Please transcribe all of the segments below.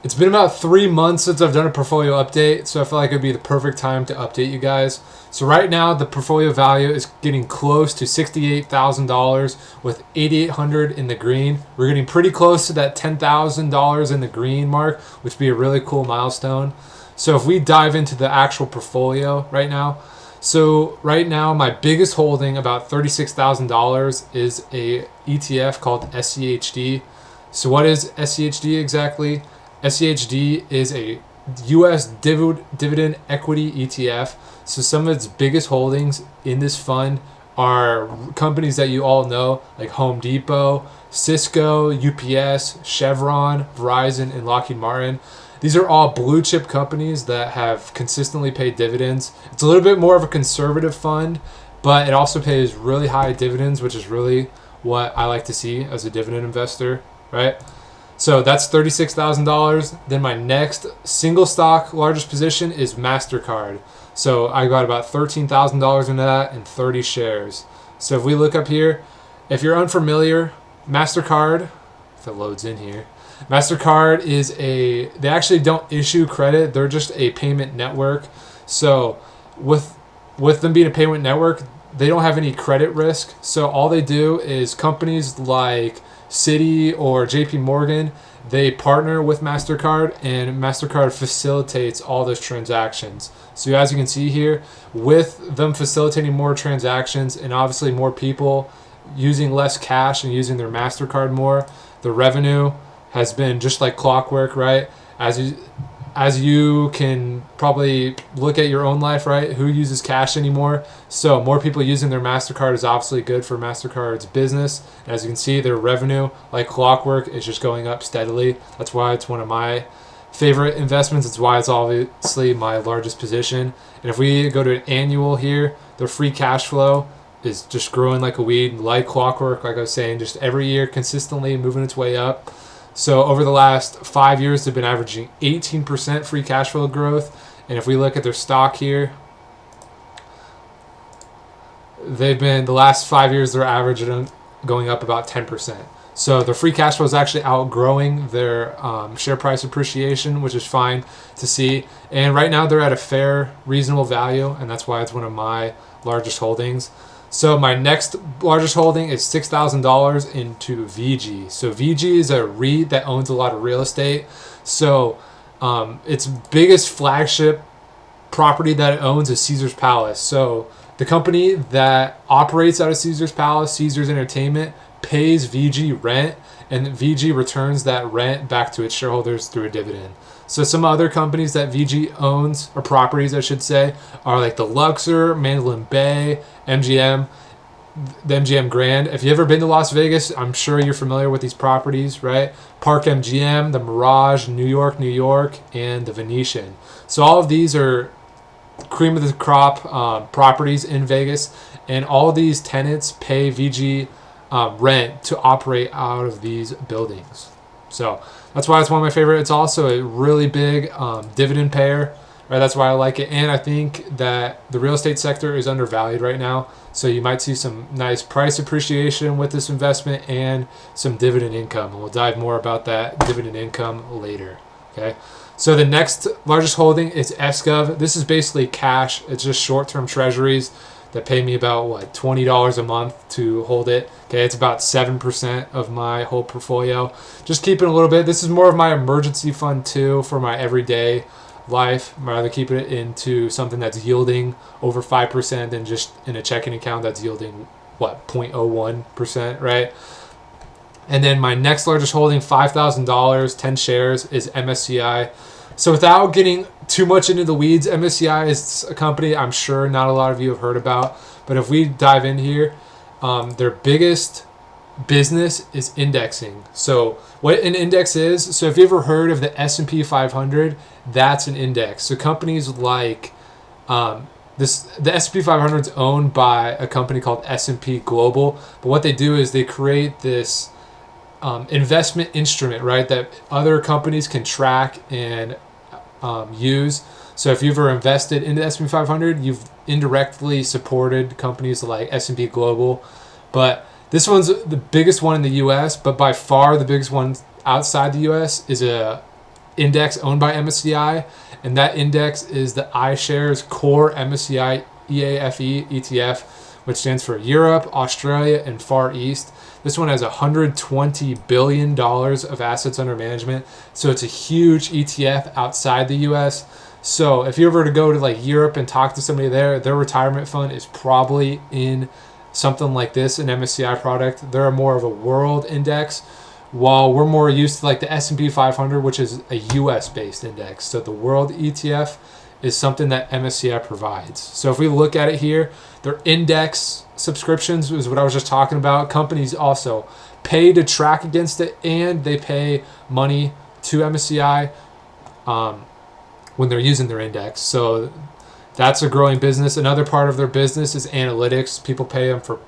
It's been about 3 months since I've done a portfolio update, so I feel like it'd be the perfect time to update you guys. So right now, the portfolio value is getting close to $68,000 with $8,800 in the green. We're getting pretty close to that $10,000 in the green mark, which would be a really cool milestone. So if we dive into the actual portfolio right now, so right now my biggest holding, about $36,000, is a ETF called SCHD. So what is SCHD exactly? SCHD is a U.S. dividend equity ETF. So some of its biggest holdings in this fund are companies that you all know, like Home Depot, Cisco, UPS, Chevron, Verizon, and Lockheed Martin. These are all blue chip companies that have consistently paid dividends. It's a little bit more of a conservative fund, but it also pays really high dividends, which is really what I like to see as a dividend investor, right? So that's $36,000. Then my next single stock largest position is Mastercard. So I got about $13,000 into that and 30 shares. So if we look up here, if you're unfamiliar, Mastercard, if it loads in here, Mastercard they actually don't issue credit. They're just a payment network. So with them being a payment network, they don't have any credit risk. So all they do is companies like Citi or JP Morgan, they partner with Mastercard, and Mastercard facilitates all those transactions. So as you can see here, with them facilitating more transactions and obviously more people using less cash and using their Mastercard more, the revenue has been just like clockwork, right? As you can probably look at your own life, right? Who uses cash anymore? So more people using their MasterCard is obviously good for MasterCard's business. And as you can see, their revenue, like clockwork, is just going up steadily. That's why it's one of my favorite investments. It's why it's obviously my largest position. And if we go to an annual here, their free cash flow is just growing like a weed, like clockwork, like I was saying, just every year consistently moving its way up. So over the last 5 years, they've been averaging 18% free cash flow growth. And if we look at their stock here, the last 5 years, they're averaging going up about 10%. So their free cash flow is actually outgrowing their share price appreciation, which is fine to see. And right now they're at a fair, reasonable value, and that's why it's one of my largest holdings. So my next largest holding is $6,000 into VICI. So VICI is a REIT that owns a lot of real estate. So its biggest flagship property that it owns is Caesar's Palace. So the company that operates out of Caesar's Palace, Caesar's Entertainment, pays VICI rent, and VICI returns that rent back to its shareholders through a dividend. So some other companies that VICI owns, or properties I should say, are like the Luxor, Mandalay Bay, MGM, the MGM Grand. If you've ever been to Las Vegas, I'm sure you're familiar with these properties, right? Park MGM, the Mirage, New York, and the Venetian. So all of these are cream of the crop properties in Vegas, and all of these tenants pay VICI rent to operate out of these buildings. So that's why it's one of my favorite. It's also a really big dividend payer, right? That's why I like it. And I think that the real estate sector is undervalued right now. So you might see some nice price appreciation with this investment and some dividend income. And we'll dive more about that dividend income later. Okay. So the next largest holding is SGov. This is basically cash. It's just short-term treasuries that pay me about $20 a month to hold it. Okay, it's about 7% of my whole portfolio. Just keeping a little bit. This is more of my emergency fund too for my everyday life. I'd rather keep it into something that's yielding over 5% than just in a checking account that's yielding 0.01%, right? And then my next largest holding, $5,000, 10 shares, is MSCI. So without getting too much into the weeds, MSCI is a company I'm sure not a lot of you have heard about. But if we dive in here, their biggest business is indexing. So what an index is, so if you ever heard of the S&P 500, that's an index. So companies like the S&P 500 is owned by a company called S&P Global. But what they do is they create this investment instrument, right, that other companies can track and use. So if you've ever invested in the S&P 500, you've indirectly supported companies like S&P Global. But this one's the biggest one in the U.S., but by far the biggest one outside the U.S. is a index owned by MSCI, and that index is the iShares Core MSCI EAFE ETF, which stands for Europe, Australia, and Far East. This one has $120 billion of assets under management, so it's a huge ETF outside the US. So if you ever to go to like Europe and talk to somebody there, their retirement fund is probably in something like this, an MSCI product. They're more of a world index, while we're more used to like the S&P 500, which is a US based index. So the world ETF is something that MSCI provides. So if we look at it here, their index subscriptions is what I was just talking about. Companies also pay to track against it, and they pay money to MSCI when they're using their index. So that's a growing business. Another part of their business is analytics. People pay them for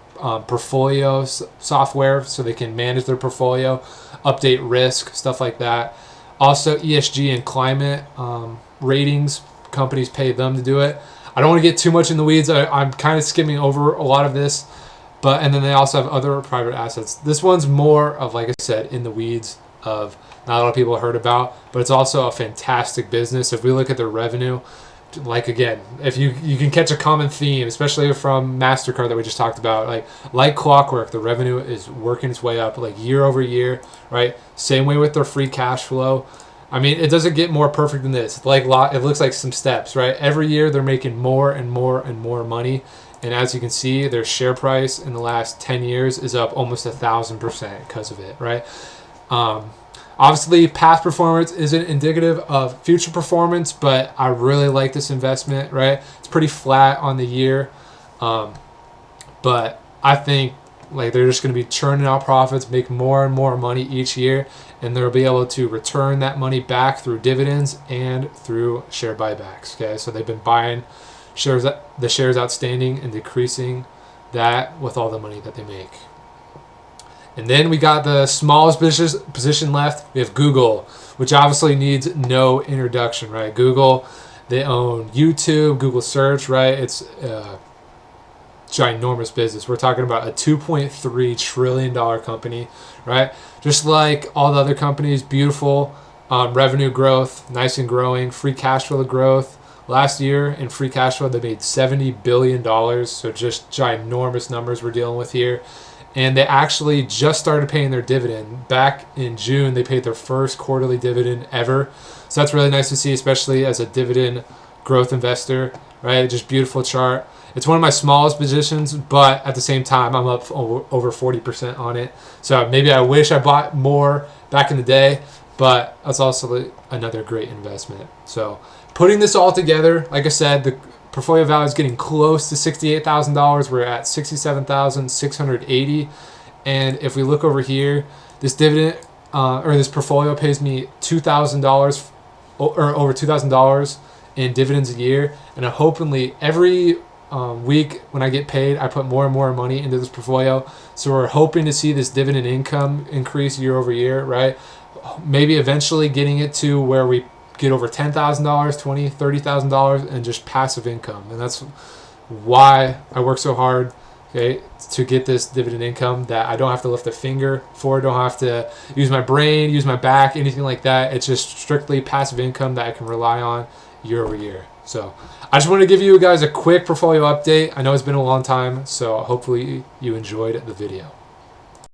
portfolio software so they can manage their portfolio, update risk, stuff like that. Also ESG and climate ratings, companies pay them to do it. I don't want to get too much in the weeds. I'm kind of skimming over a lot of this, and then they also have other private assets. This one's more of, like I said, in the weeds of not a lot of people have heard about, but it's also a fantastic business. If we look at their revenue, like again, if you can catch a common theme, especially from Mastercard that we just talked about, like clockwork, the revenue is working its way up like year over year, right? Same way with their free cash flow. I mean, it doesn't get more perfect than this. It looks like some steps, right? Every year they're making more and more and more money, and as you can see, their share price in the last 10 years is up almost 1,000% because of it, right? Obviously, past performance isn't indicative of future performance, but I really like this investment, right? It's pretty flat on the year, but I think like they're just going to be churning out profits, make more and more money each year, and they'll be able to return that money back through dividends and through share buybacks. Okay, so they've been buying the shares outstanding and decreasing that with all the money that they make. And then we got the smallest position left. We have Google, which obviously needs no introduction, right? Google, they own YouTube, Google Search, right? It's a ginormous business. We're talking about a $2.3 trillion company, right? Just like all the other companies, beautiful revenue growth, nice and growing, free cash flow growth. Last year in free cash flow, they made $70 billion, so just ginormous numbers we're dealing with here. And they actually just started paying their dividend. Back in June, they paid their first quarterly dividend ever. So that's really nice to see, especially as a dividend growth investor, right? Just beautiful chart. It's one of my smallest positions, but at the same time, I'm up over 40% on it. So maybe I wish I bought more back in the day, but that's also another great investment. So putting this all together, like I said, the portfolio value is getting close to $68,000. We're at $67,680. And if we look over here, this dividend or this portfolio pays me $2,000 or over $2,000 in dividends a year. And I'm hopefully every week when I get paid, I put more and more money into this portfolio. So we're hoping to see this dividend income increase year over year, right? Maybe eventually getting it to where we get over $10,000, $20,000, $30,000 and just passive income. And that's why I work so hard, okay, to get this dividend income that I don't have to lift a finger for, don't have to use my brain, use my back, anything like that. It's just strictly passive income that I can rely on year over year. So I just want to give you guys a quick portfolio update. I know it's been a long time, so hopefully you enjoyed the video.